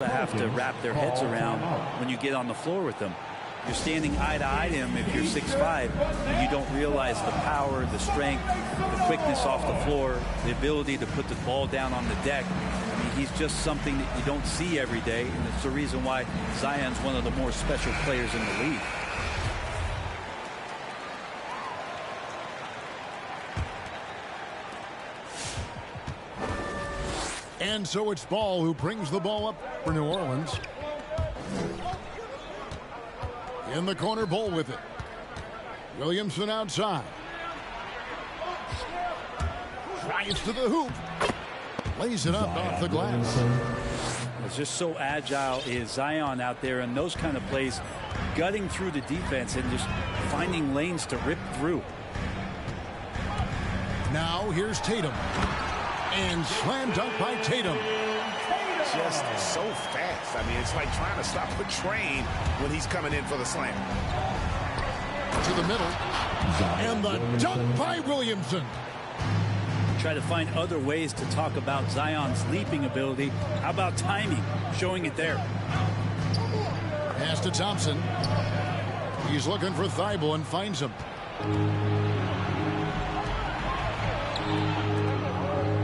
have to wrap their heads around when you get on the floor with them. You're standing eye to eye to him if you're 6'5", and you don't realize the power, the strength, the quickness off the floor, the ability to put the ball down on the deck. I mean, he's just something that you don't see every day, and it's the reason why Zion's one of the more special players in the league. And so it's Ball who brings the ball up for New Orleans. In the corner, Ball with it. Williamson outside. Drives to the hoop. Lays it up off the glass. It's just so agile is Zion out there in those kind of plays, gutting through the defense and just finding lanes to rip through. Now here's Tatum. And slam dunk by Tatum. Just so fast. I mean, it's like trying to stop a train when he's coming in for the slam. To the middle. And the dunk by Williamson. Try to find other ways to talk about Zion's leaping ability. How about timing? Showing it there. Pass to Thompson. He's looking for Thibault and finds him.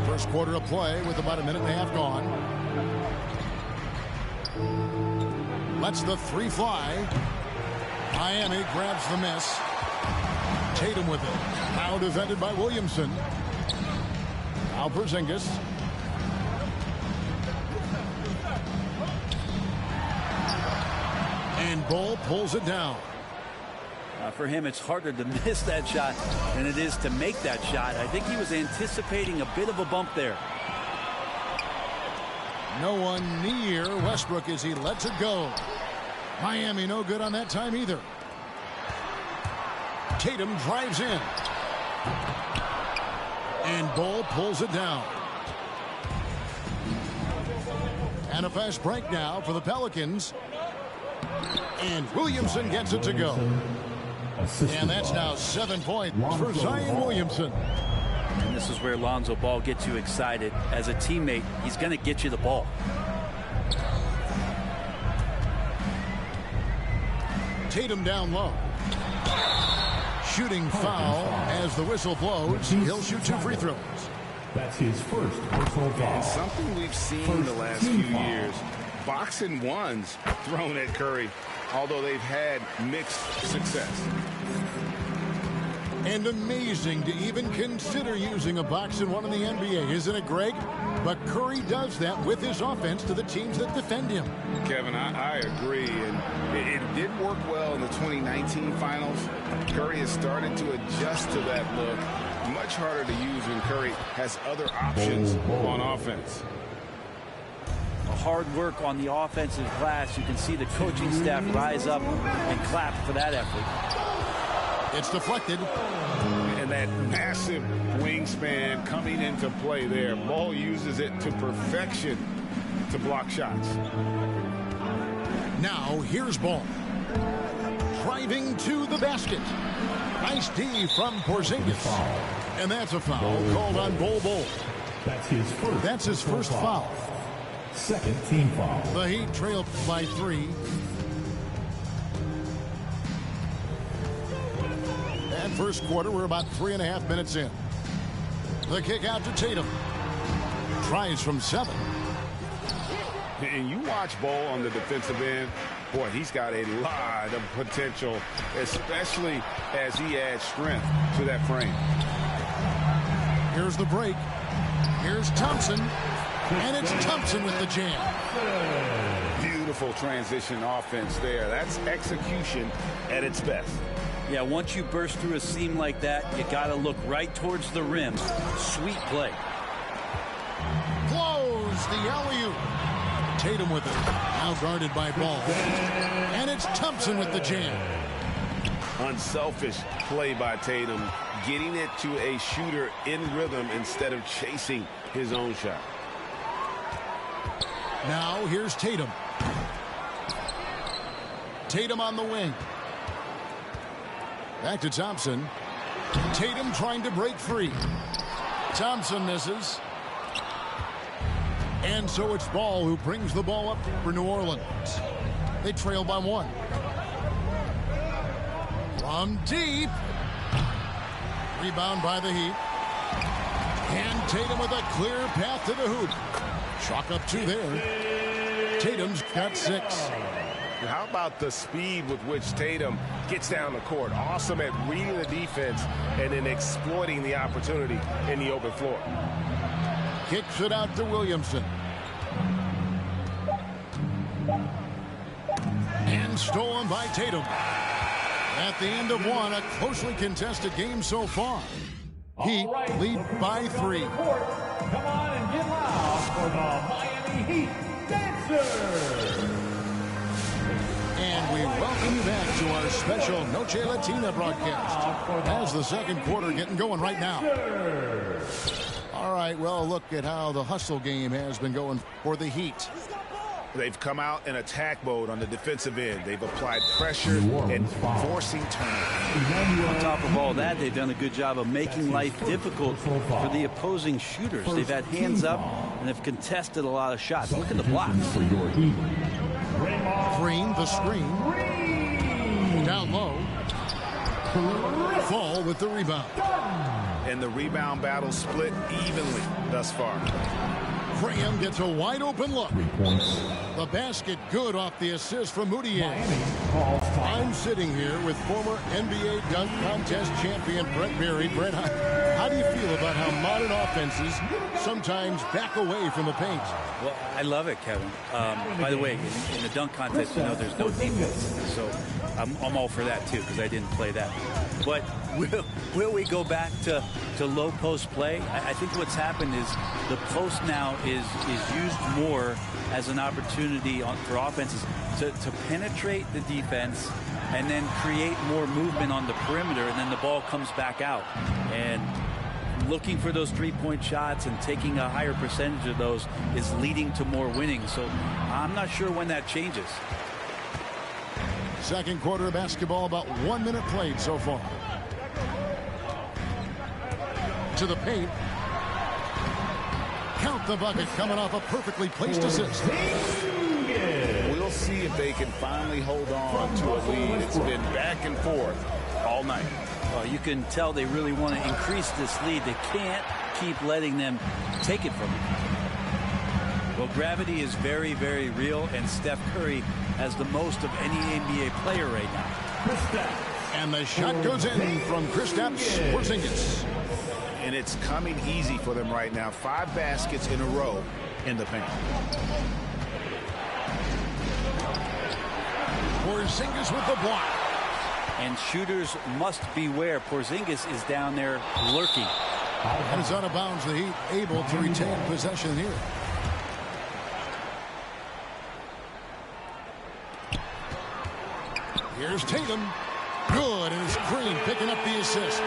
First quarter of play with about a minute and a half gone. Lets the three fly. Miami grabs the miss. Tatum with it. Now defended by Williamson. Now Porzingis. And Ball pulls it down. For him, it's harder to miss that shot than it is to make that shot. I think he was anticipating a bit of a bump there. No one near Westbrook as he lets it go. Miami no good on that time either. Tatum drives in. And Ball pulls it down. And a fast break now for the Pelicans. And Williamson gets it to go. And that's now 7 points for Zion Williamson. And this is where Lonzo Ball gets you excited. As a teammate, he's going to get you the ball. Tatum down low. Shooting foul as the whistle blows. He'll shoot 2 free throws. That's his first personal foul. And something we've seen the last few years. Boxing ones thrown at Curry, although they've had mixed success. And amazing to even consider using a box and one in the NBA, isn't it, Greg? But Curry does that with his offense to the teams that defend him. Kevin, I agree, and it did work well in the 2019 finals. Curry has started to adjust to that look. Much harder to use when Curry has other options on offense. Hard work on the offensive glass. You can see the coaching staff rise up and clap for that effort. It's deflected. And that massive wingspan coming into play there. Ball uses it to perfection to block shots. Now here's Ball. Driving to the basket. Nice D from Porzingis. And that's a foul called on Bol. That's his first foul. Second team foul. The Heat trail by 3. And first quarter, we're about 3.5 minutes in. The kick out to Tatum. Tries from 7. And you watch Ball on the defensive end. Boy, he's got a lot of potential, especially as he adds strength to that frame. Here's the break. Here's Thompson. And it's Thompson with the jam. Beautiful transition offense there. That's execution at its best. Yeah, once you burst through a seam like that, you got to look right towards the rim. Sweet play. Blows the alley-oop. Tatum with it. Now guarded by Ball. And it's Thompson with the jam. Unselfish play by Tatum, getting it to a shooter in rhythm instead of chasing his own shot. Now here's Tatum. Tatum on the wing. Back to Thompson. Tatum trying to break free. Thompson misses. And so it's Ball who brings the ball up for New Orleans. They trail by 1. From deep. Rebound by the Heat. And Tatum with a clear path to the hoop. Chalk up 2 there. Tatum's got 6. How about the speed with which Tatum gets down the court? Awesome at reading the defense and then exploiting the opportunity in the open floor. Kicks it out to Williamson. And stolen by Tatum. At the end of 1, a closely contested game so far. Heat lead by 3. Come on and get loud for the Miami Heat Dancers. And we welcome you back to our special Noche Latina broadcast as the second quarter getting going right now. All right, well, look at how the hustle game has been going for the Heat. They've come out in attack mode on the defensive end. They've applied pressure and forcing turnovers. On top of all that, they've done a good job of making life difficult for the opposing shooters. They've had hands up and have contested a lot of shots. Look at the blocks. Green, the screen. Down low. Fall with the rebound. And the rebound battle split evenly thus far. Graham gets a wide open look. 3 points. The basket good off the assist from Moutier. I'm sitting here with former NBA dunk contest champion Brett Berry. Brett, how do you feel about how modern offenses sometimes back away from the paint? Well, I love it, Kevin. By the way, in the dunk contest, you know, there's no defense. So I'm all for that, too, because I didn't play that. But will we go back to low post play? I think what's happened is the post now is used more as an opportunity for offenses to penetrate the defense and then create more movement on the perimeter, and then the ball comes back out. And looking for those three-point shots and taking a higher percentage of those is leading to more winning. So I'm not sure when that changes. Second quarter of basketball, about 1 minute played so far. To the paint. Count the bucket coming off a perfectly placed assist. We'll see if they can finally hold on to a lead. It's been back and forth all night. Well, you can tell they really want to increase this lead. They can't keep letting them take it from them. Well, gravity is very, very real, and Steph Curry has the most of any NBA player right now. And the shot goes in from Kristaps Porzingis. And it's coming easy for them right now. 5 baskets in a row in the paint. Porzingis with the block. And shooters must beware. Porzingis is down there lurking. And it's out of bounds. The Heat able to retain possession here. Here's Tatum. Good, and it's Green picking up the assist.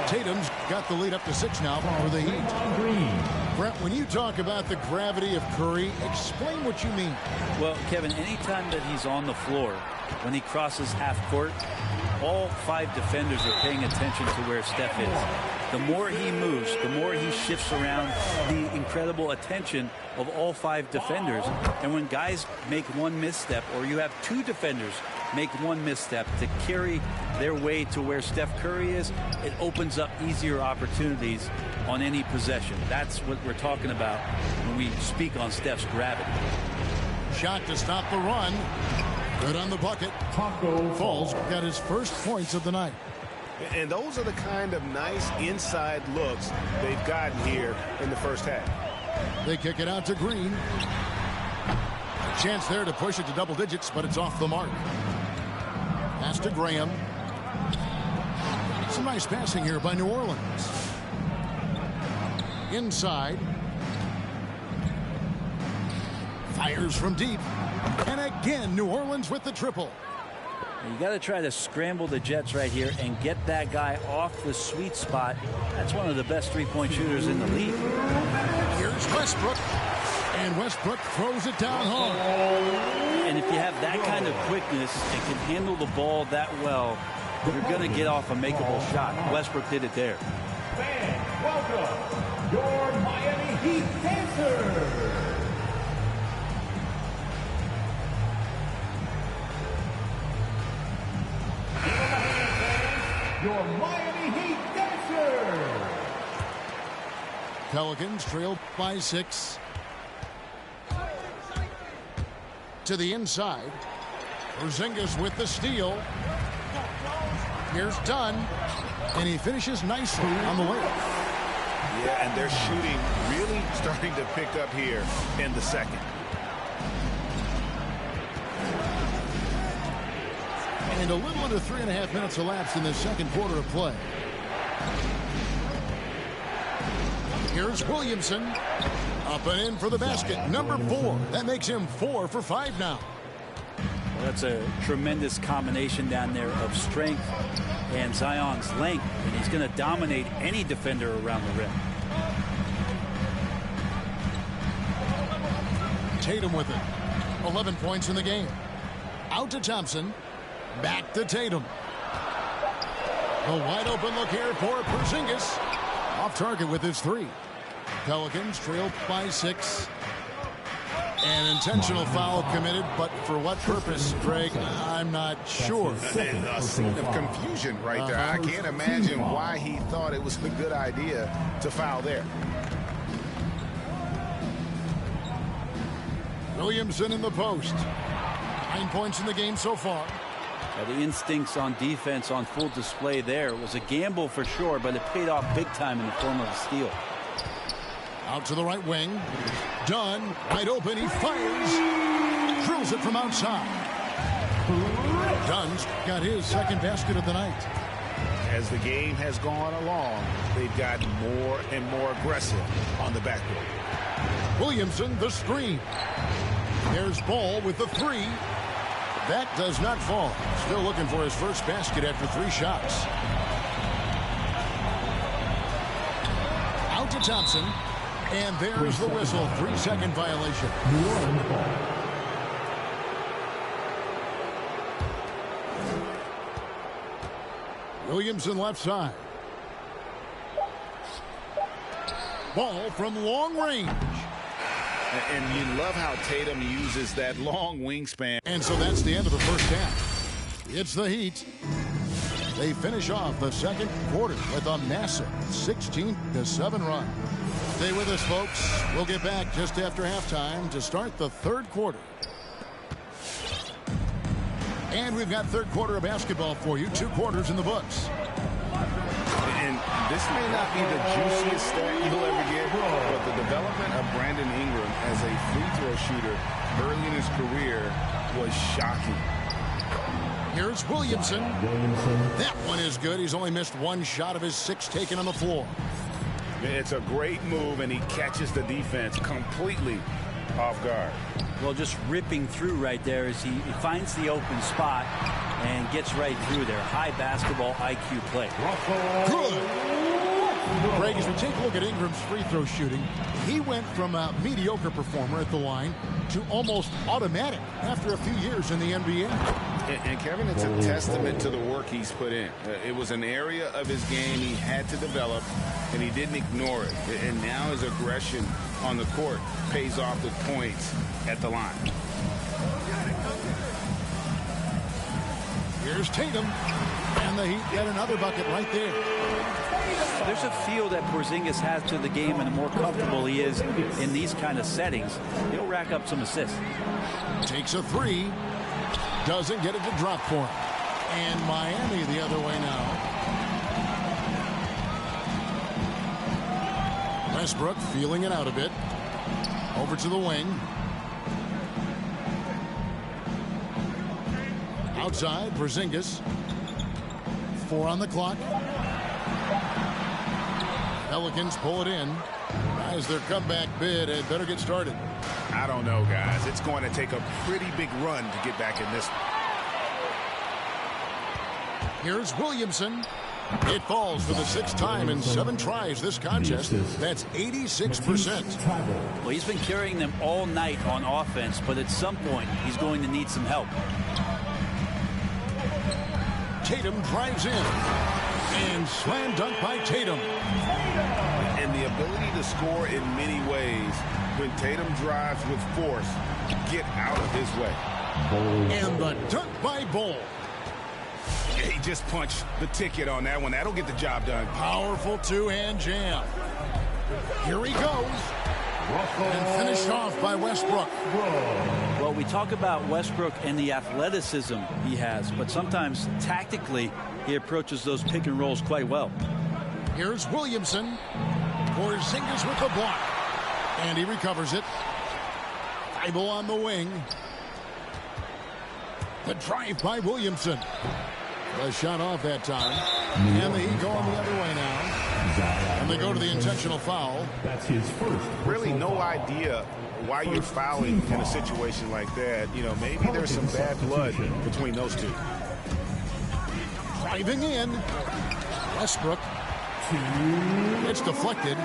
Tatum's got the lead up to 6 now for the Heat. Brett, when you talk about the gravity of Curry, explain what you mean. Well, Kevin, anytime that he's on the floor, when he crosses half court, all 5 defenders are paying attention to where Steph is. The more he moves, the more he shifts around, the incredible attention of all 5 defenders. And when guys make one misstep, or you have 2 defenders make one misstep to carry their way to where Steph Curry is, it opens up easier opportunities on any possession. That's what we're talking about when we speak on Steph's gravity. Shot to stop the run. Good on the bucket. Falls got his first points of the night. And those are the kind of nice inside looks they've gotten here in the first half. They kick it out to Green. A chance there to push it to double digits, but it's off the mark. Pass to Graham. Some nice passing here by New Orleans. Inside. Fires from deep. And again, New Orleans with the triple. You got to try to scramble the Jets right here and get that guy off the sweet spot. That's one of the best three-point shooters in the league. Here's Westbrook. And Westbrook throws it down home. And if you have that kind of quickness and can handle the ball that well, you're going to get off a makeable shot. Westbrook did it there. Welcome your Miami Heat dancers. Your Miami Heat dancers. Pelicans trail by 6. To the inside. Porzingis with the steal. Here's Dunn. And he finishes nicely on the way. Yeah, and they're shooting really starting to pick up here in the second. And a little under 3.5 minutes elapsed in the second quarter of play. Here's Williamson. Up and in for the basket. Number 4. That makes him 4 for 5 now. Well, that's a tremendous combination down there of strength and Zion's length. And he's going to dominate any defender around the rim. Tatum with it. 11 points in the game. Out to Thompson. Back to Tatum. A wide open look here for Porzingis. Off target with his 3. Pelicans trail by 6. An intentional foul committed, but for what purpose, Greg? I'm not sure. A scene of confusion right there. I can't imagine why he thought it was a good idea to foul there. Williamson in the post. 9 points in the game so far. The instincts on defense on full display there. It was a gamble for sure, but it paid off big time in the form of a steal. Out to the right wing. Dunn, wide open, he fires. Drills it from outside. Dunn's got his second basket of the night. As the game has gone along, they've gotten more and more aggressive on the backcourt. Williamson, the screen. There's Ball with the 3. That does not fall. Still looking for his first basket after 3 shots. Out to Thompson. And there's the whistle. 3-second violation. Williamson left side. Ball from long range. And you love how Tatum uses that long wingspan. And so that's the end of the first half. It's the Heat. They finish off the second quarter with a massive 16-7 run. Stay with us, folks. We'll get back just after halftime to start the third quarter. And we've got third quarter of basketball for you. 2 quarters in the books. And this may not be the juiciest stat you'll ever get, but the development of Brandon Ingram as a free throw shooter early in his career was shocking. Here's Williamson. That one is good. He's only missed 1 shot of his 6 taken on the floor. It's a great move, and he catches the defense completely off guard. Well, just ripping through right there as he finds the open spot and gets right through there. High basketball IQ play. Good. Greg, as we take a look at Ingram's free throw shooting, he went from a mediocre performer at the line to almost automatic after a few years in the NBA. And Kevin, it's a testament to the work he's put in. It was an area of his game he had to develop, and he didn't ignore it. And now his aggression on the court pays off with points at the line. Here's Tatum, and the Heat get another bucket right there. There's a feel that Porzingis has to the game, and the more comfortable he is in these kind of settings, he'll rack up some assists. Takes a 3. Doesn't get it to drop for him. And Miami the other way now. Westbrook feeling it out a bit. Over to the wing. Outside, Porzingis. 4 on the clock. Pelicans pull it in. As their comeback bid, it better get started. I don't know, guys. It's going to take a pretty big run to get back in this one. Here's Williamson. It falls for the 6th time in 7 tries this contest. That's 86%. Well, he's been carrying them all night on offense, but at some point, he's going to need some help. Tatum drives in. And slam dunk by Tatum. And the ability to score in many ways when Tatum drives with force, get out of his way. And the dunk by Bull. He just punched the ticket on that one. That'll get the job done. Powerful two-hand jam. Here he goes. And finished off by Westbrook. Well, we talk about Westbrook and the athleticism he has, but sometimes tactically he approaches those pick and rolls quite well. Here's Williamson. Porzingis with the block. And he recovers it. Thibault on the wing. The drive by Williamson. The shot off that time. And the Heat going the other way now. And they go to the intentional foul. That's his first. Really no idea why you're fouling in a situation like that. You know, maybe there's some bad blood between those two. Driving in. Westbrook. It's deflected.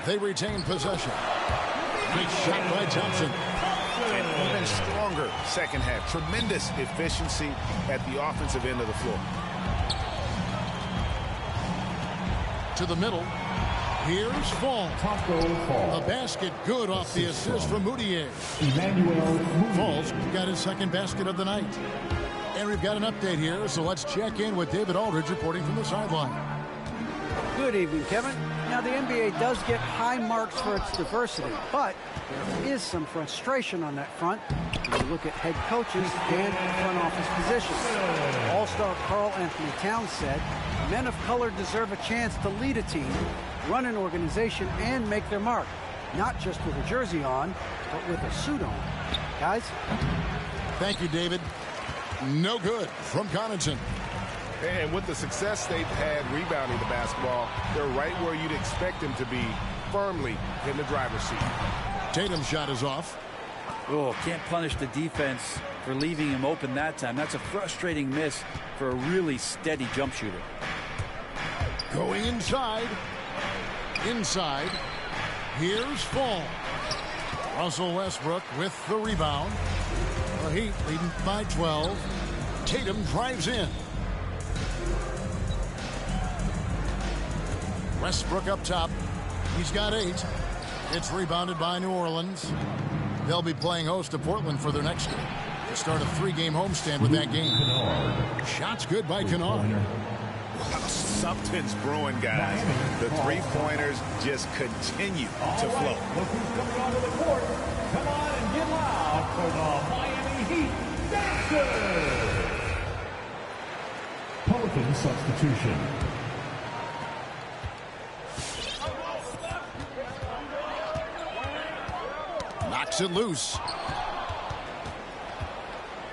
They retain possession. Great shot by Thompson. And even stronger second half. Tremendous efficiency at the offensive end of the floor. To the middle. Here's Fall. The basket good off the assist from Moutier. Fall's got his second basket of the night. And we've got an update here, so let's check in with David Aldridge reporting from the sideline. Good evening, Kevin. Now, the NBA does get high marks for its diversity, but there is some frustration on that front when you look at head coaches and front office positions. All-star Karl Anthony Towns said, men of color deserve a chance to lead a team, run an organization, and make their mark, not just with a jersey on, but with a suit on. Guys? Thank you, David. No good from Connaughton. And with the success they've had rebounding the basketball, they're right where you'd expect them to be, firmly in the driver's seat. Tatum's shot is off. Oh, can't punish the defense for leaving him open that time. That's a frustrating miss for a really steady jump shooter. Going inside. Inside. Here's Fall. Russell Westbrook with the rebound. The Heat leading by 12. Tatum drives in. Westbrook up top. He's got 8. It's rebounded by New Orleans. They'll be playing host to Portland for their next game. To start a 3-game homestand with that game. Shots good by Kennard. Something's brewing, guys. The three-pointers just continue to flow. Look who's coming onto the court. Come on and get loud for the Miami Heat dancers. Pelican substitution. Knocks it loose.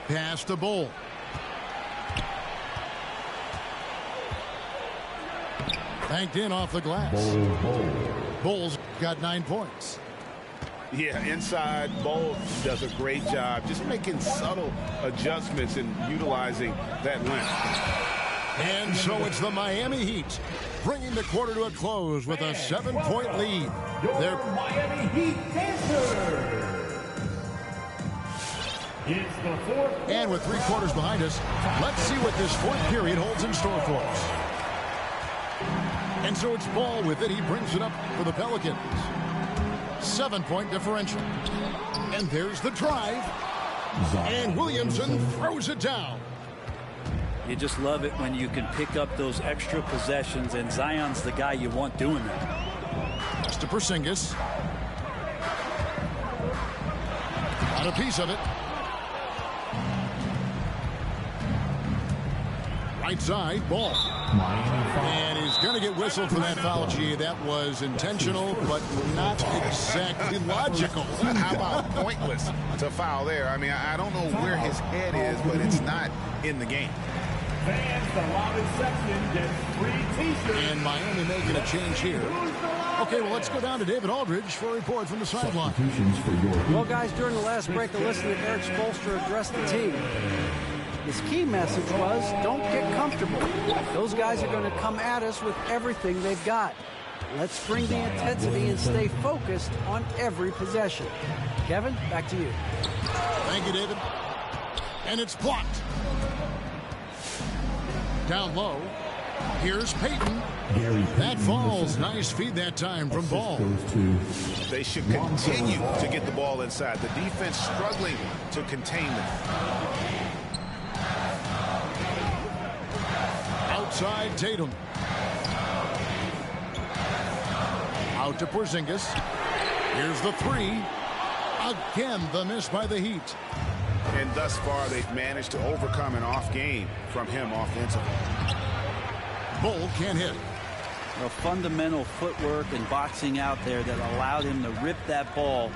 Pass to Bull. Banked in off the glass. Bull's got 9 points. Yeah, inside, Bull does a great job just making subtle adjustments and utilizing that length. And so it's the Miami Heat bringing the quarter to a close with a 7-point lead. They're Miami Heat dancers. It's the fourth. And with 3 quarters behind us, let's see what this fourth period holds in store for us. And so it's Ball with it. He brings it up for the Pelicans. 7-point differential. And there's the drive. And Williamson throws it down. You just love it when you can pick up those extra possessions, and Zion's the guy you want doing that. Just to Porzingis. Got a piece of it. Right side, Ball. And he's going to get whistled for that foul, G. That was intentional, but not exactly logical. How about pointless to foul there? I mean, I don't know where his head is, but it's not in the game. Fans, the loudest section gets free T-shirts. And Miami making a change here. Okay, well, let's go down to David Aldridge for a report from the sideline. Well, guys, during the last break, I listened to Eric Spoelstra address the team. His key message was, don't get comfortable. Those guys are going to come at us with everything they've got. Let's bring the intensity and stay focused on every possession. Kevin, back to you. Thank you, David. And it's blocked. Down low. Here's Payton. That falls. Nice feed that time from Ball. They should continue to get the ball inside. The defense struggling to contain them. Outside Tatum. Out to Porzingis. Here's the three. Again, the miss by the Heat. And thus far, they've managed to overcome an off game from him offensively. Bull can't hit. A fundamental footwork and boxing out there that allowed him to rip that ball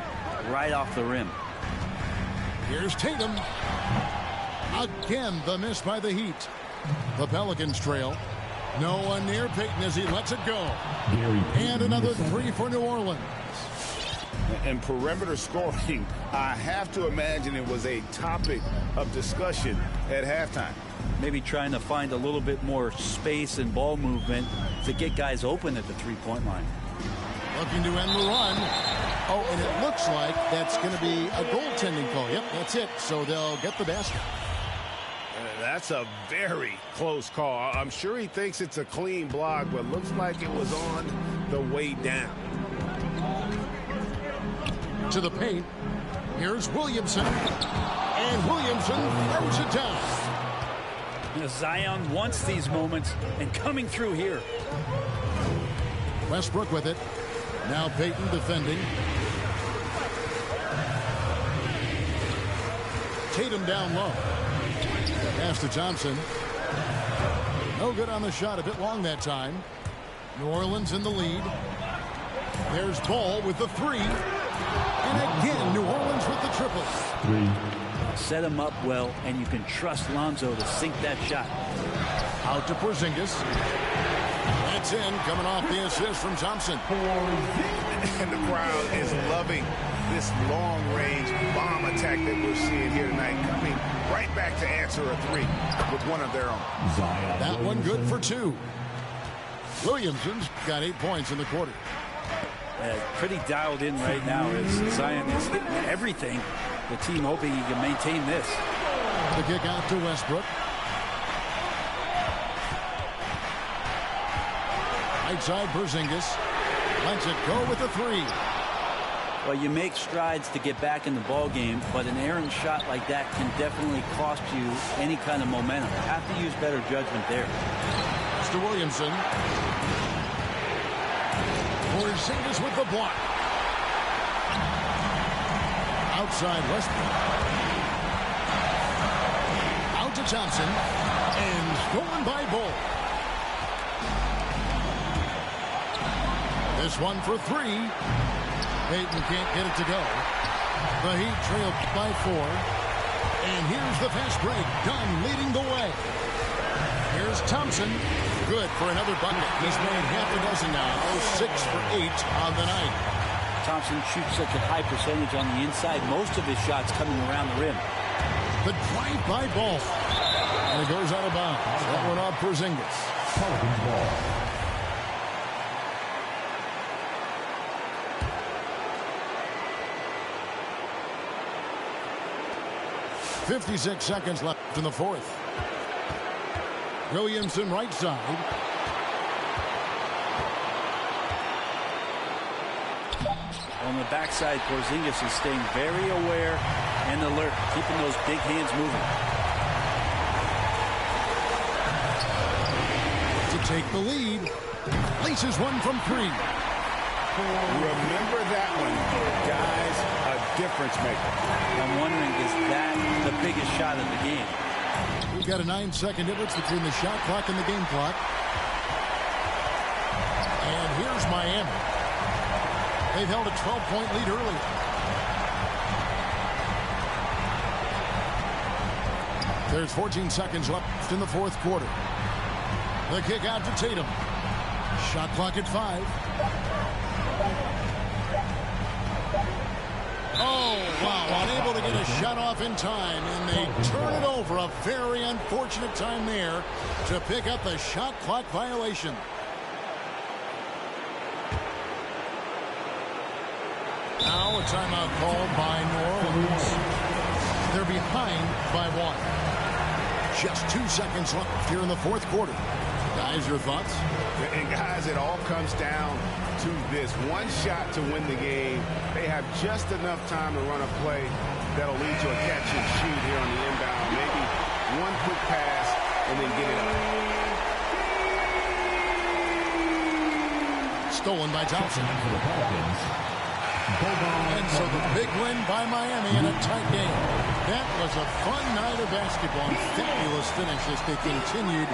right off the rim. Here's Tatum. Again, the miss by the Heat. The Pelicans trail. No one near Payton as he lets it go. And another three for New Orleans. And perimeter scoring, I have to imagine it was a topic of discussion at halftime. Maybe trying to find a little bit more space and ball movement to get guys open at the three-point line. Looking to end the run. Oh, and it looks like that's going to be a goaltending call. Yep, that's it. So they'll get the basket. That's a very close call. I'm sure he thinks it's a clean block, but looks like it was on the way down. To the paint. Here's Williamson. And Williamson throws it down. Zion wants these moments, and coming through here. Westbrook with it. Now Payton defending. Tatum down low. Pass to Thompson. No good on the shot. A bit long that time. New Orleans in the lead. There's Ball with the three. And again, New Orleans with the triple. Set him up well, and you can trust Lonzo to sink that shot. Out to Porzingis. That's in, coming off the assist from Thompson. And the crowd is loving this long-range bomb attack that we're seeing here tonight, coming right back to answer a three with one of their own. That one good for two. Williamson's got 8 points in the quarter. Pretty dialed in right now as Zion is hitting everything. The team hoping he can maintain this. The kick out to Westbrook. Right side Porzingis. Lets it go with the three. Well, you make strides to get back in the ball game, but an errant shot like that can definitely cost you any kind of momentum. You have to use better judgment there. Mr. Williamson. Porzingis with the block. Outside Westbrook. Out to Thompson. And stolen by Bull. This one for three. Payton can't get it to go. The Heat trail by 4. And here's the fast break. Dunn leading the way. Here's Thompson. Good for another bucket. He's made half a dozen now. 6 for 8 on the night. Thompson shoots such a high percentage on the inside. Most of his shots coming around the rim. The drive-by ball. And it goes out of bounds. That one off Porzingis. Pelicans ball. 56 seconds left in the fourth. Williamson right side. On the backside, Porzingis is staying very aware and alert, keeping those big hands moving. To take the lead. Laces one from 3. Remember that one, guys, a difference maker. I'm wondering, is that the biggest shot of the game? We've got a 9-second difference between the shot clock and the game clock. And here's Miami. They've held a 12-point lead earlier. There's 14 seconds left in the fourth quarter. The kick out to Tatum. Shot clock at 5. Oh, wow, unable to get a shot off in time, and they turn it over. A very unfortunate time there to pick up the shot clock violation. Now a timeout called by New Orleans. They're behind by 1. Just 2 seconds left here in the fourth quarter. Guys, your thoughts? And guys, it all comes down to this. One shot to win the game. They have just enough time to run a play that'll lead to a catch and shoot here on the inbound. Maybe one quick pass and then get it up. Stolen by Thompson. And so the big win by Miami in a tight game. That was a fun night of basketball and fabulous finish as they continued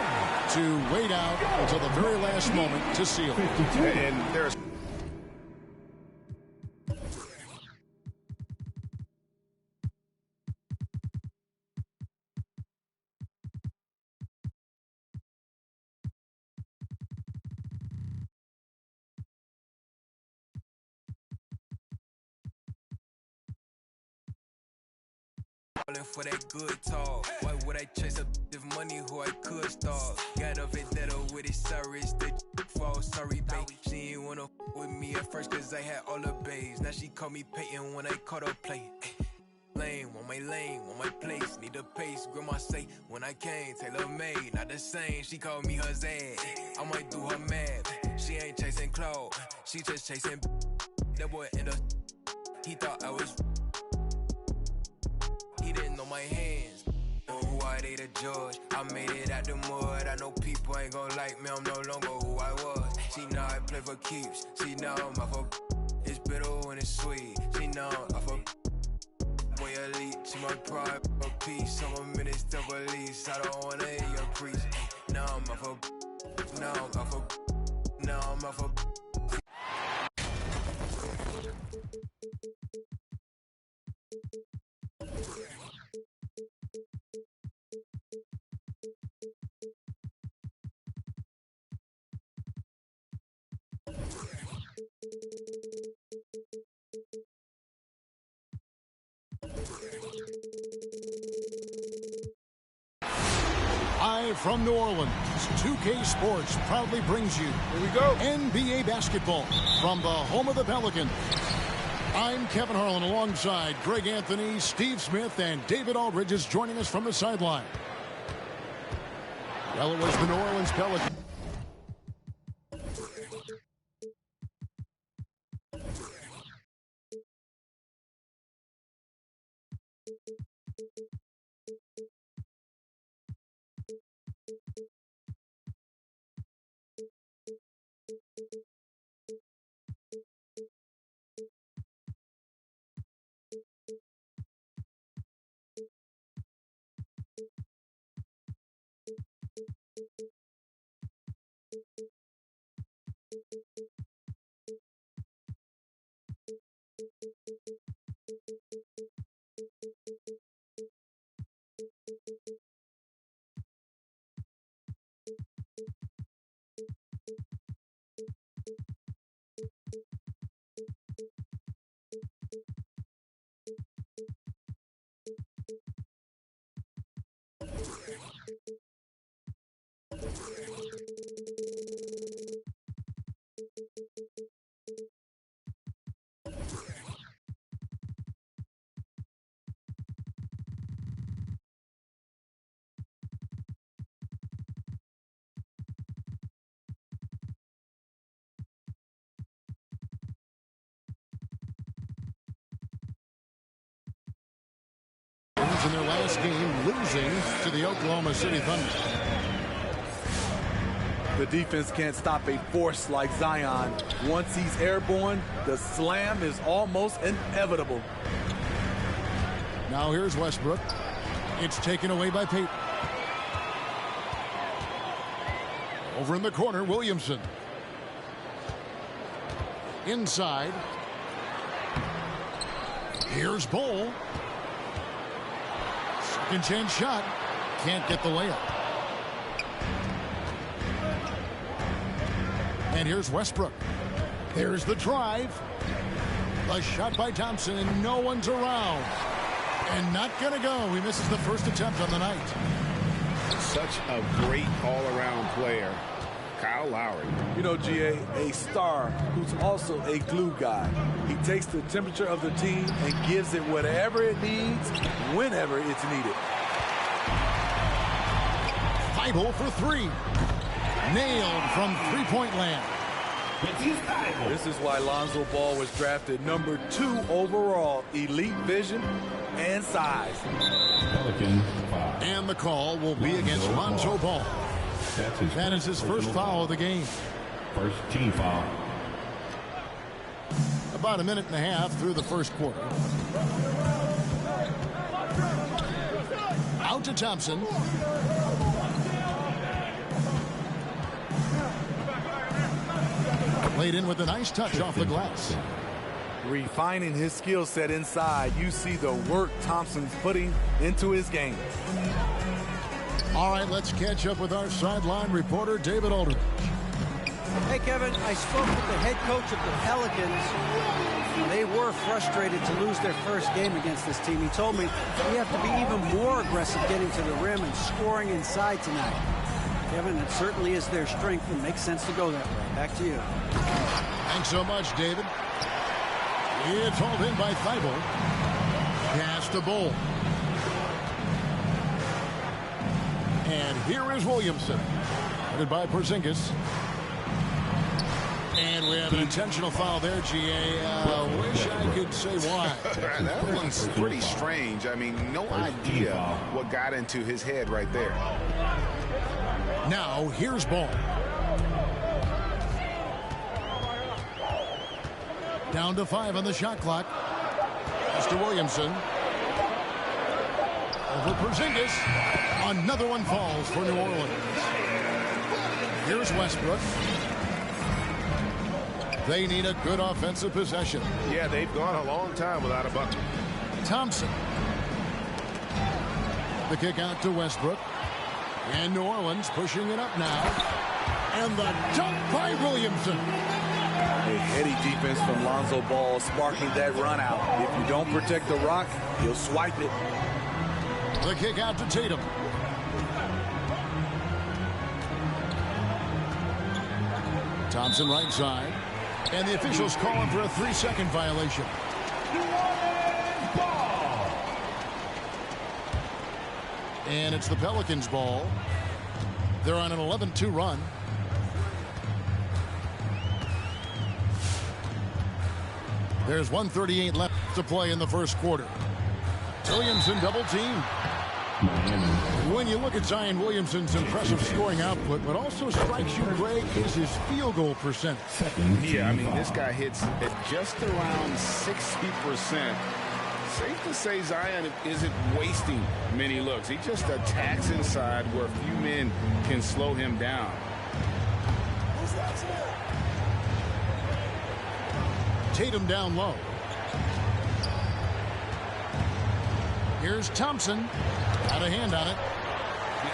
to wait out until the very last moment to seal it. And there's for that good talk. Why would I chase up if money who I could start? Got a vendetta with it, sorry, the fall, sorry, babe. She ain't wanna with me at first cause I had all the babes. Now she call me Peyton when I caught her playing. Lane, want my place, need a pace. Grandma say, when I came, tailor made, not the same. She called me her Zad, I might do her mad. She ain't chasing clothes, she just chasing. That boy in the, he thought I was. He didn't know my hands, or who I they the judge. I made it out the mud. I know people ain't gon' like me. I'm no longer who I was. She know I play for keeps. She know I'm off of. It's bitter when it's sweet. She know I'm off of. Boy elite, she my pride, a piece. I'm a minister police. I don't wanna hear your preach. Now I'm off of. Now I'm off of. Now I'm off of. Live from New Orleans, 2K Sports proudly brings you here we go. NBA basketball from the home of the Pelicans. I'm Kevin Harlan alongside Greg Anthony, Steve Smith, and David Aldridge is joining us from the sideline. Well, it was the New Orleans Pelicans. In their last game, losing to the Oklahoma City Thunder. The defense can't stop a force like Zion. Once he's airborne, the slam is almost inevitable. Now here's Westbrook. It's taken away by Payton. Over in the corner, Williamson. Inside. Here's Bol. Second chance shot. Can't get the layup. And here's Westbrook. There's the drive. A shot by Thompson, and no one's around. And not going to go. He misses the first attempt on the night. Such a great all-around player, Kyle Lowry. You know, GA, a star who's also a glue guy. He takes the temperature of the team and gives it whatever it needs, whenever it's needed. Thibault for three. Nailed from three-point land. This is why Lonzo Ball was drafted number 2 overall. Elite vision and size. And the call will be against Lonzo Ball. That is his first foul of the game. First team foul. About a minute and a half through the first quarter. Out to Thompson. Played in with a nice touch off the glass. Refining his skill set inside, you see the work Thompson's putting into his game. All right, let's catch up with our sideline reporter, David Aldridge. Hey, Kevin, I spoke with the head coach of the Pelicans. They were frustrated to lose their first game against this team. He told me we have to be even more aggressive getting to the rim and scoring inside tonight. Kevin, it certainly is their strength and makes sense to go that way. Back to you. Thanks so much, David. It's hauled in by Thibault. Pass to Bull. And here is Williamson. Headed by Porzingis. And we have an intentional foul there, GA. Wish I could say why. That one's pretty strange. I mean, no idea what got into his head right there. Now, here's Ball. Down to 5 on the shot clock. Mr. Williamson. Over Porzingis. Another one falls for New Orleans. Here's Westbrook. They need a good offensive possession. Yeah, they've gone a long time without a bucket. Thompson. The kick out to Westbrook. And New Orleans pushing it up now. And the dunk by Williamson. A heady defense from Lonzo Ball sparking that run out. If you don't protect the rock, he'll swipe it. The kick out to Tatum. Thompson right side. And the officials calling for a 3-second violation. And it's the Pelicans' ball. They're on an 11-2 run. There's 1:38 left to play in the first quarter. Williamson double team. When you look at Zion Williamson's impressive scoring output, what also strikes you, Greg, is his field goal percentage. Yeah, I mean, this guy hits at just around 60%. Safe to say Zion isn't wasting many looks. He just attacks inside where few men can slow him down. Tatum down low. Here's Thompson. Got a hand on it.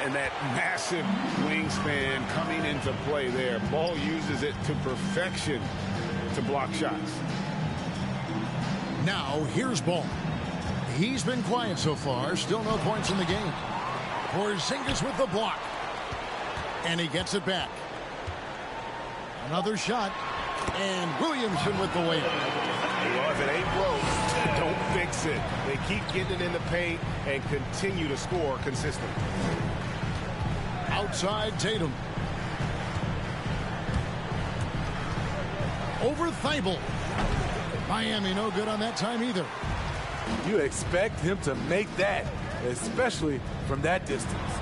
And that massive wingspan coming into play there. Ball uses it to perfection to block shots. Now here's Ball. He's been quiet so far. Still no points in the game. Porzingis with the block. And he gets it back. Another shot. And Williamson with the layup. Well, if it ain't broke, don't fix it. They keep getting it in the paint and continue to score consistently. Outside Tatum. Over Thibault. Miami no good on that time either. You expect him to make that, especially from that distance.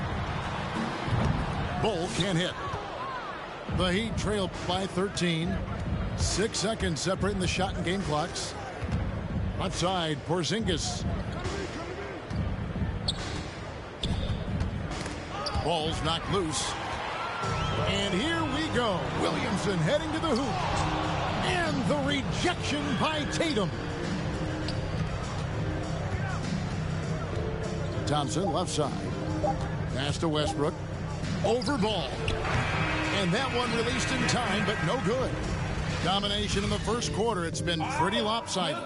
Bull can't hit. The Heat trail by 13. 6 seconds separating the shot and game clocks. Outside, Porzingis. Ball's knocked loose. And here we go. Williamson heading to the hoop. And the rejection by Tatum. Thompson left side. Pass to Westbrook. Over Ball. And that one released in time, but no good. Domination in the first quarter. It's been pretty lopsided.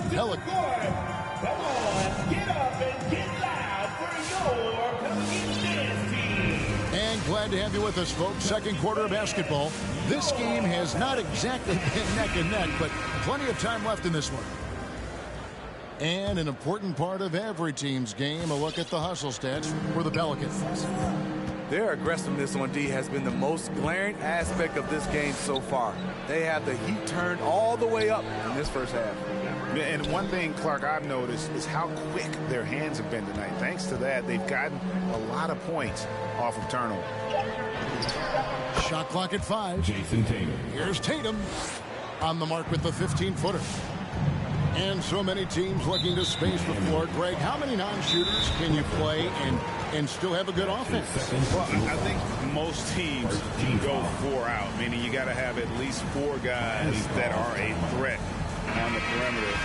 Pelicans. Come on, get up and get loud for your Pelicans dance team. And glad to have you with us, folks. Second quarter of basketball. This game has not exactly been neck and neck, but plenty of time left in this one. And an important part of every team's game, a look at the hustle stats for the Pelicans. Their aggressiveness on D has been the most glaring aspect of this game so far. They have the heat turned all the way up in this first half. And one thing, Clark, I've noticed is how quick their hands have been tonight. Thanks to that, they've gotten a lot of points off of turnover. Shot clock at 5. Jason Tatum. Here's Tatum on the mark with the 15-footer. And so many teams looking to space the floor. Greg, how many non-shooters can you play and still have a good offense? Well, I think most teams go 4 out, meaning you got to have at least 4 guys that are a threat on the perimeter,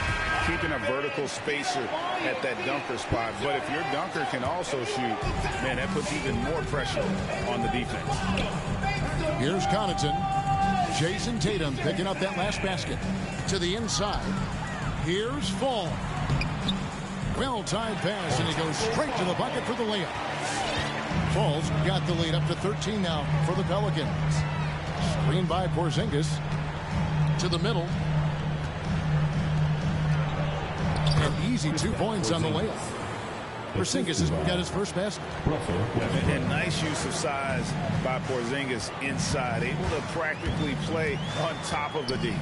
keeping a vertical spacer at that dunker spot. But if your dunker can also shoot, man, that puts even more pressure on the defense. Here's Connaughton. Jason Tatum picking up that last basket. To the inside. Here's Fall. Well-timed pass, and he goes straight to the bucket for the layup. Fall's got the lead up to 13 now for the Pelicans. Screen by Porzingis. To the middle. An easy 2 points on the layup. Porzingis has got his first basket. And nice use of size by Porzingis inside, able to practically play on top of the D.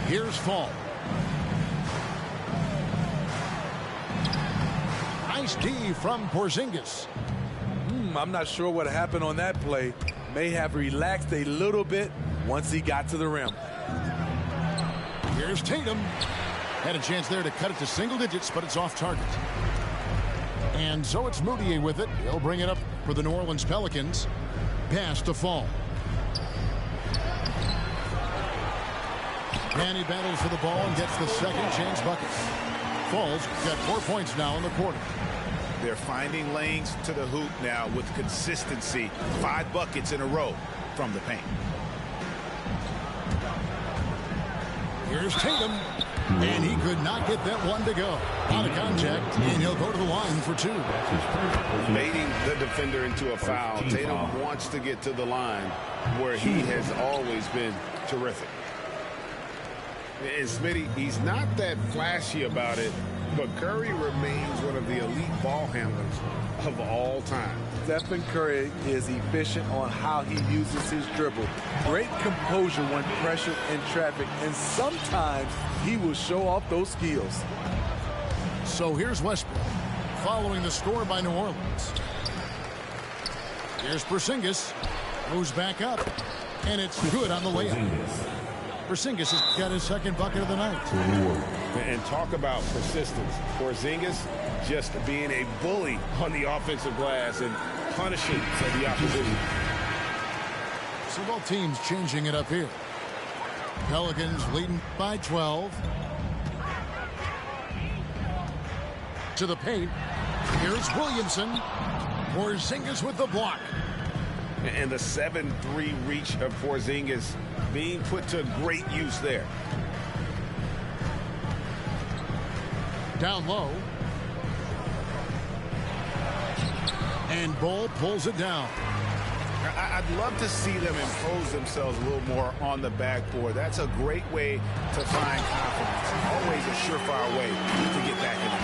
Here's Fall. Nice D from Porzingis. I'm not sure what happened on that play. May have relaxed a little bit once he got to the rim. Here's Tatum. Had a chance there to cut it to single digits, but it's off target. And so it's Moutier with it. He'll bring it up for the New Orleans Pelicans. Pass to Fall. And he battles for the ball and gets the second chance bucket. Fall's got 4 points now in the quarter. They're finding lanes to the hoop now with consistency. 5 buckets in a row from the paint. Here's Tatum. And he could not get that one to go. Out of contact, and he'll go to the line for 2. Baiting the defender into a foul. Tatum wants to get to the line where he has always been terrific. And Smitty, he's not that flashy about it, but Curry remains one of the elite ball handlers of all time. Stephen Curry is efficient on how he uses his dribble. Great composure when pressured in traffic, and sometimes he will show off those skills. So here's Westbrook, following the score by New Orleans. Here's Porzingis, moves back up, and it's good on the layup. Porzingis has got his second bucket of the night. And talk about persistence. Porzingis just being a bully on the offensive glass and punishing the opposition. So both teams changing it up here. Pelicans leading by 12. To the paint. Here's Williamson. Porzingis with the block. And the 7-3 reach of Porzingis being put to great use there. Down low. And Ball pulls it down. I'd love to see them impose themselves a little more on the backboard. That's a great way to find confidence. Always a surefire way to get back in the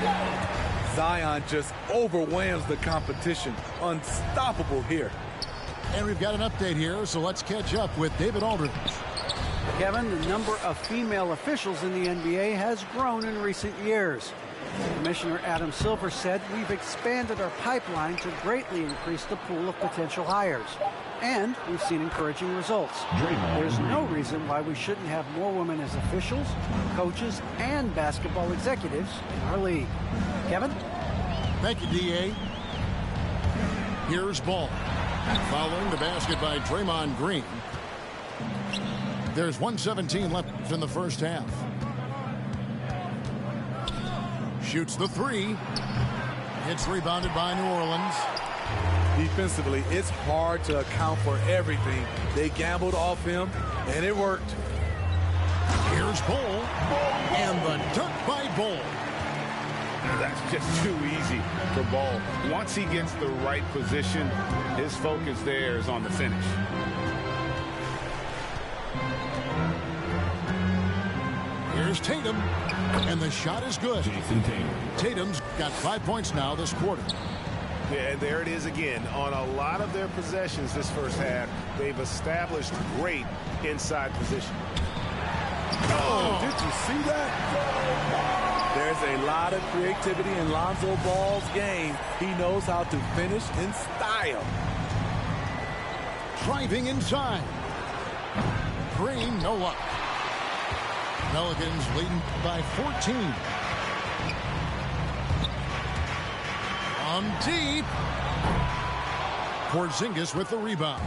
game. Zion just overwhelms the competition. Unstoppable here. And we've got an update here, so let's catch up with David Aldridge. Kevin, the number of female officials in the NBA has grown in recent years. Commissioner Adam Silver said we've expanded our pipeline to greatly increase the pool of potential hires. And we've seen encouraging results. There's no reason why we shouldn't have more women as officials, coaches, and basketball executives in our league. Kevin? Thank you, D.A. Here's Ball. Following the basket by Draymond Green. There's 1:17 left in the first half. Shoots the 3. It's rebounded by New Orleans. Defensively, it's hard to account for everything. They gambled off him, and it worked. Here's Ball. And the dunk by Ball. That's just too easy for Ball. Once he gets the right position, his focus there is on the finish. Here's Here's Tatum, and the shot is good. Jason Tatum. Tatum's got 5 points now this quarter. Yeah, and there it is again. On a lot of their possessions this first half, they've established great inside position. Oh, did you see that? There's a lot of creativity in Lonzo Ball's game. He knows how to finish in style. Driving inside. Green, no luck. Pelicans leading by 14. On deep. Porzingis with the rebound.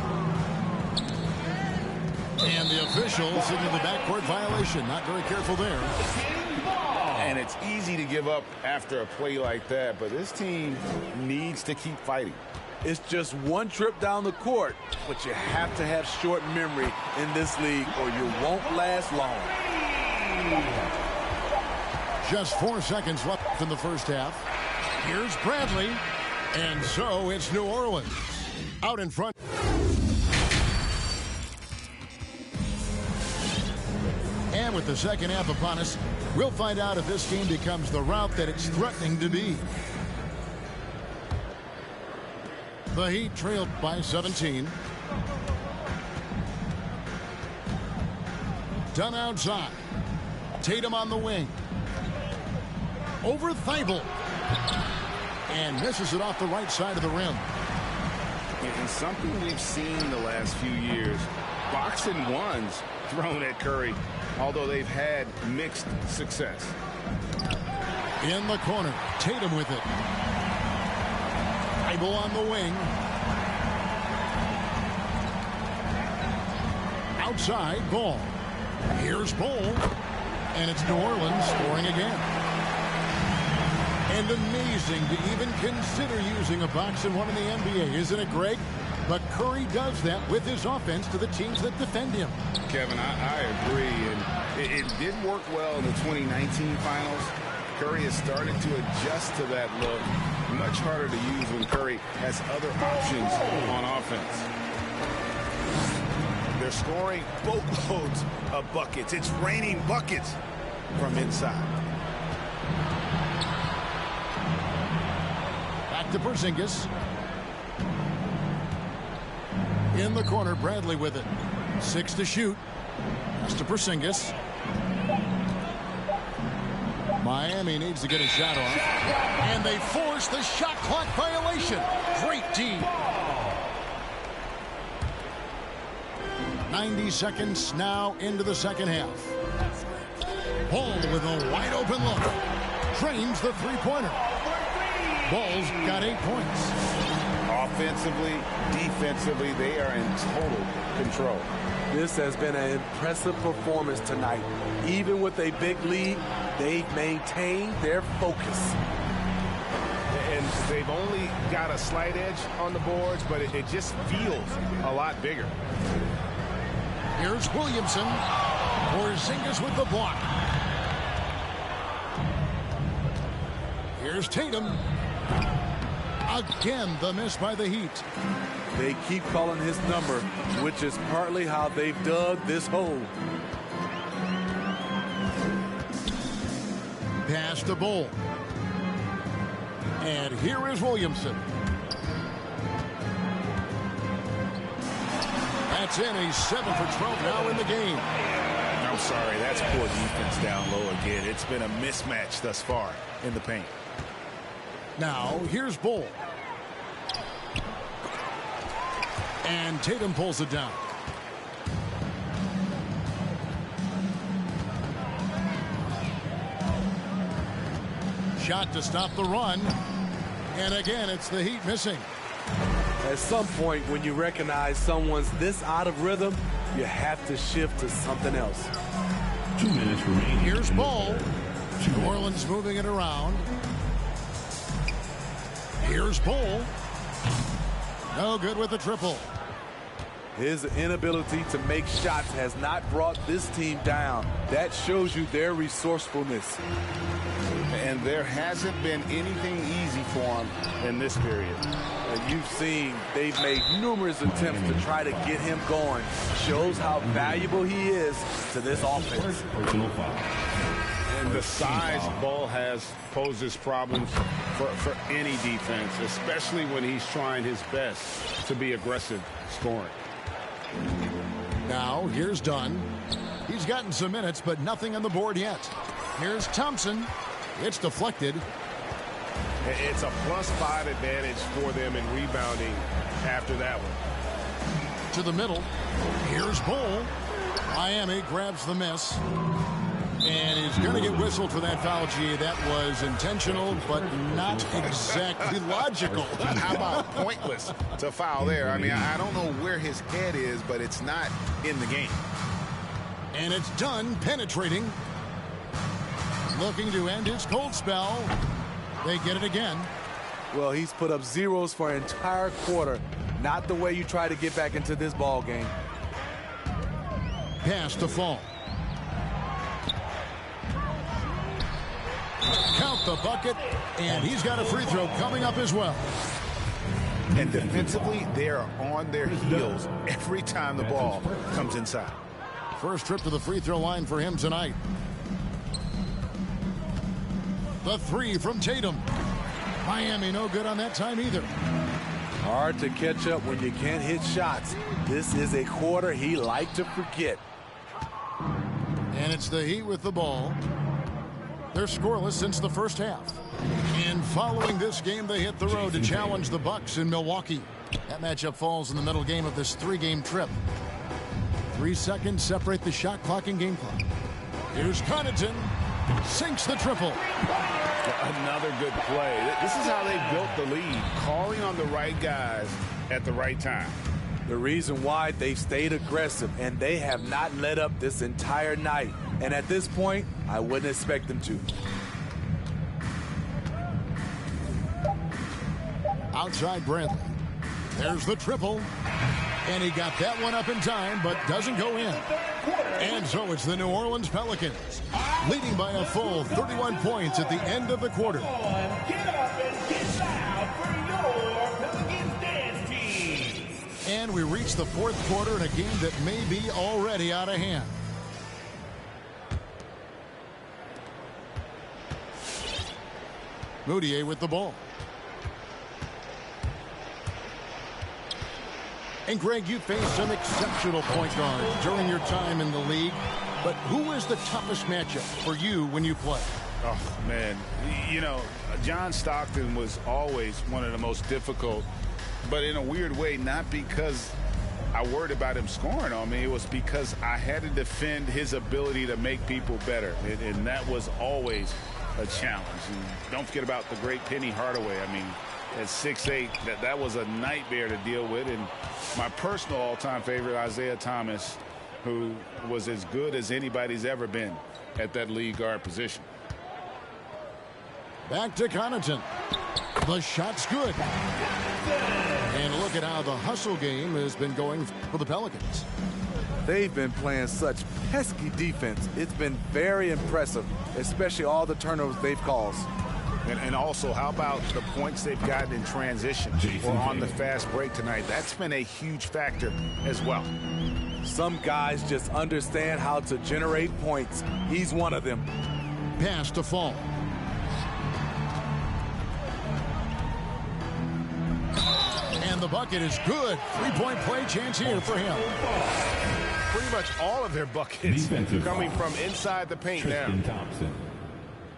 And the official signaled the backcourt violation. Not very careful there. And it's easy to give up after a play like that, but this team needs to keep fighting. It's just one trip down the court, but you have to have short memory in this league or you won't last long. Just 4 seconds left in the first half. Here's Bradley. And so it's New Orleans out in front. And with the second half upon us, we'll find out if this game becomes the route that it's threatening to be. The Heat trailed by 17. Done outside. Tatum on the wing. Over Thibault. And misses it off the right side of the rim. And something we've seen the last few years, box and ones thrown at Curry, although they've had mixed success. In the corner, Tatum with it. Thibault on the wing. Outside, Ball. Here's Ball. And it's New Orleans scoring again. And amazing to even consider using a box and one in the NBA, isn't it, Greg? But Curry does that with his offense to the teams that defend him. Kevin, I agree. And it did work well in the 2019 finals. Curry has started to adjust to that look. Much harder to use when Curry has other options on offense. They're scoring boatloads of buckets. It's raining buckets from inside. Back to Porzingis. In the corner, Bradley with it. 6 to shoot. Pass to Porzingis. Miami needs to get a shot off. And they force the shot clock violation. Great D. 90 seconds now into the second half. Ball with a wide open look. Drains the three-pointer. Ball's got 8 points. Offensively, defensively, they are in total control. This has been an impressive performance tonight. Even with a big lead, they've maintained their focus. And they've only got a slight edge on the boards, but it just feels a lot bigger. Here's Williamson. Porzingis with the block. Here's Tatum. Again, the miss by the Heat. They keep calling his number, which is partly how they've dug this hole. Pass to Bull. And here is Williamson. That's in. He's 7 for 12 now in the game. I'm sorry, that's poor defense down low again. It's been a mismatch thus far in the paint. Now, here's Bull. And Tatum pulls it down. Shot to stop the run. And again, it's the Heat missing. At some point, when you recognize someone's this out of rhythm, you have to shift to something else. 2 minutes remaining. Here's Ball. New Orleans moving it around. Here's Bull. No good with the triple. His inability to make shots has not brought this team down. That shows you their resourcefulness. And there hasn't been anything easy for him in this period. And you've seen they've made numerous attempts to try to get him going. Shows how valuable he is to this offense. Personal foul. The size Ball has poses problems for any defense, especially when he's trying his best to be aggressive scoring. Now, here's Dunn. He's gotten some minutes, but nothing on the board yet. Here's Thompson. It's deflected. It's a +5 advantage for them in rebounding after that one. To the middle. Here's Bull. Miami grabs the miss. And he's going to get whistled for that foul, G. That was intentional, but not exactly logical. How about pointless to foul there? I mean, I don't know where his head is, but it's not in the game. And it's Dunn penetrating. Looking to end his cold spell. They get it again. Well, he's put up zeros for an entire quarter. Not the way you try to get back into this ball game. Pass to Fall. Count the bucket, and he's got a free throw coming up as well. And defensively, they're on their heels every time the ball comes inside. First trip to the free throw line for him tonight. The three from Tatum. Miami no good on that time either. Hard to catch up when you can't hit shots. This is a quarter he liked to forget. And it's the Heat with the ball. They're scoreless since the first half. And following this game, they hit the road to challenge the Bucks in Milwaukee. That matchup falls in the middle game of this 3-game trip. 3 seconds separate the shot clock and game clock. Here's Connaughton. Sinks the triple. Another good play. This is how they built the lead. Calling on the right guys at the right time. The reason why they've stayed aggressive, and they have not let up this entire night. And at this point, I wouldn't expect them to. Outside Bradley. There's the triple. And he got that one up in time, but doesn't go in. And so it's the New Orleans Pelicans, leading by a full 31 points at the end of the quarter. Get up and get loud for your Pelicans dance team. And we reach the fourth quarter in a game that may be already out of hand. Moutier with the ball. And Greg, you faced some exceptional point guards during your time in the league. But who is the toughest matchup for you when you play? Oh, man. You know, John Stockton was always one of the most difficult, but in a weird way, not because I worried about him scoring on me. It was because I had to defend his ability to make people better. And that was always a challenge. And don't forget about the great Penny Hardaway. I mean, at 6'8", that was a nightmare to deal with. And my personal all-time favorite, Isaiah Thomas, who was as good as anybody's ever been at that lead guard position. Back to Connaughton. The shot's good. And look at how the hustle game has been going for the Pelicans. They've been playing such pesky defense. It's been very impressive, especially all the turnovers they've caused. And also, how about the points they've gotten in transition or on the fast break tonight? That's been a huge factor as well. Some guys just understand how to generate points. He's one of them. Pass to Fall. And the bucket is good. 3-point play chance here for him. Pretty much all of their buckets coming from inside the paint now.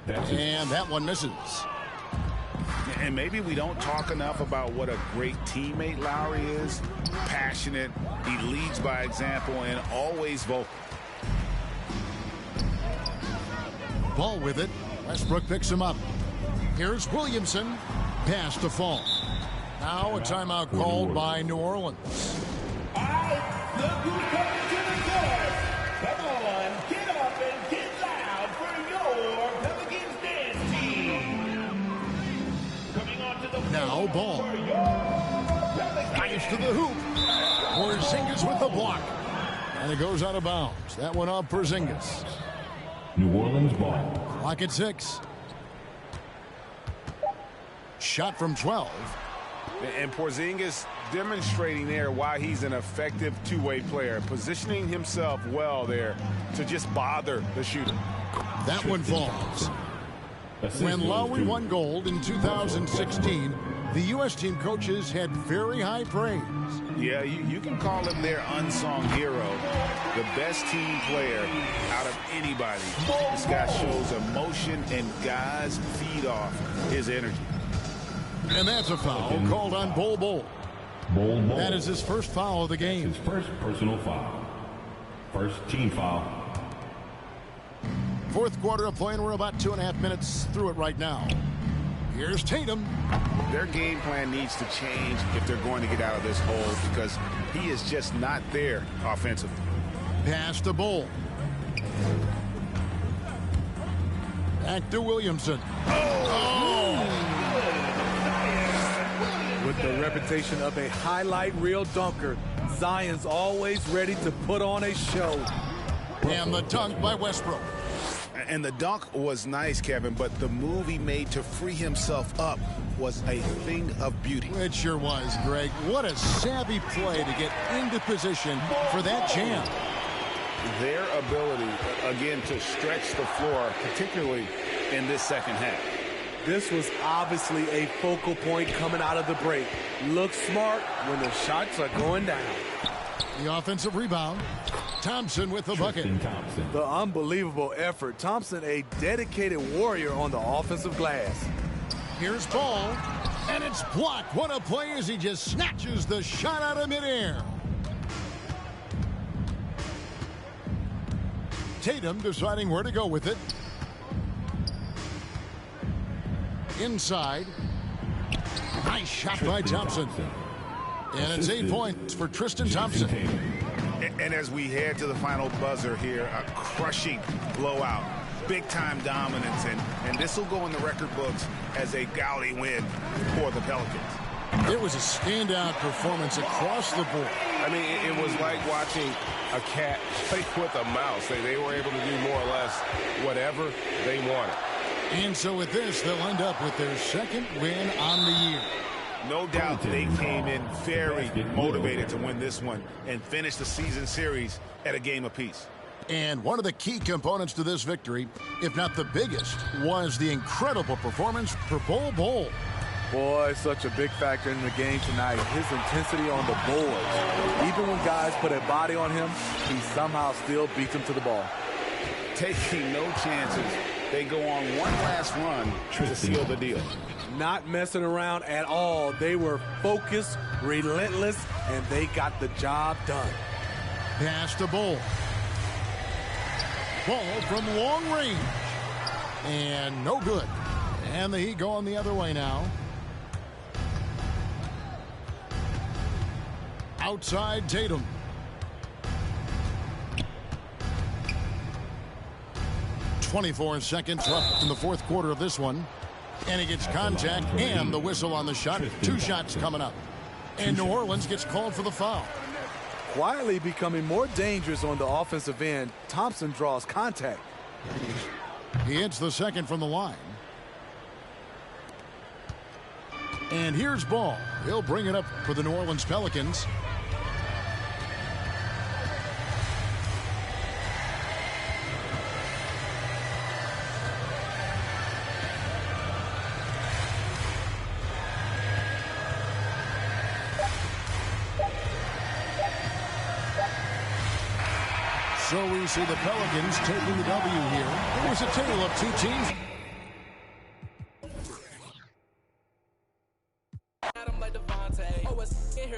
And that one misses. And maybe we don't talk enough about what a great teammate Lowry is. Passionate. He leads by example and always vocal. Ball with it. Westbrook picks him up. Here's Williamson. Pass to Fall. Now a timeout called by New Orleans. All right, look who's coming to the court. Come on, get up and get loud for your Pelicans dance team. Coming on to the floor. Now Ball. Nice to the hoop. Porzingis with the block. And it goes out of bounds. That one off Porzingis. New Orleans ball. Clock at 6. Shot from 12. And Porzingis demonstrating there why he's an effective two-way player, positioning himself well there to just bother the shooter. That one falls. When Lowry won gold in 2016, the U.S. team coaches had very high praise. Yeah, you can call him their unsung hero, the best team player out of anybody. This guy shows emotion, and guys feed off his energy. And that's a foul called on Bol. That is his first foul of the game. His first personal foul. First team foul. Fourth quarter of play, and we're about 2.5 minutes through it right now. Here's Tatum. Their game plan needs to change if they're going to get out of this hole, because he is just not there offensively. Pass to Bol. Back to Williamson. With the reputation of a highlight reel dunker, Zion's always ready to put on a show. And the dunk by Westbrook. And the dunk was nice, Kevin, but the move he made to free himself up was a thing of beauty. It sure was, Greg. What a savvy play to get into position for that jam. Their ability, again, to stretch the floor, particularly in this second half. This was obviously a focal point coming out of the break. Look smart when the shots are going down. The offensive rebound. Thompson with the bucket. The unbelievable effort. Thompson, a dedicated warrior on the offensive glass. Here's Ball, and it's blocked. What a play as he just snatches the shot out of midair. Tatum deciding where to go with it. Inside. Nice shot by Thompson. And it's 8 points for Tristan Thompson. And as we head to the final buzzer here, a crushing blowout, big-time dominance, and this will go in the record books as a gaudy win for the Pelicans. It was a standout performance across the board. I mean, it was like watching a cat play with a mouse. They were able to do more or less whatever they wanted. And so with this, they'll end up with their second win on the year. No doubt they came in very motivated to win this one and finish the season series at a game apiece. And one of the key components to this victory, if not the biggest, was the incredible performance for Bol. Boy, such a big factor in the game tonight. His intensity on the boards. Even when guys put a body on him, he somehow still beats them to the ball. Taking no chances. They go on one last run to seal the deal. Not messing around at all. They were focused, relentless, and they got the job done. Pass to Bol. Ball from long range. And no good. And the Heat going the other way now. Outside Tatum. .24 seconds left in the fourth quarter of this one. And he gets contact and the whistle on the shot. 2 shots coming up. And New Orleans gets called for the foul. Quietly becoming more dangerous on the offensive end, Thompson draws contact. He hits the second from the line. And here's Ball. He'll bring it up for the New Orleans Pelicans. So we see the Pelicans taking the W here. It was a tale of 2 teams.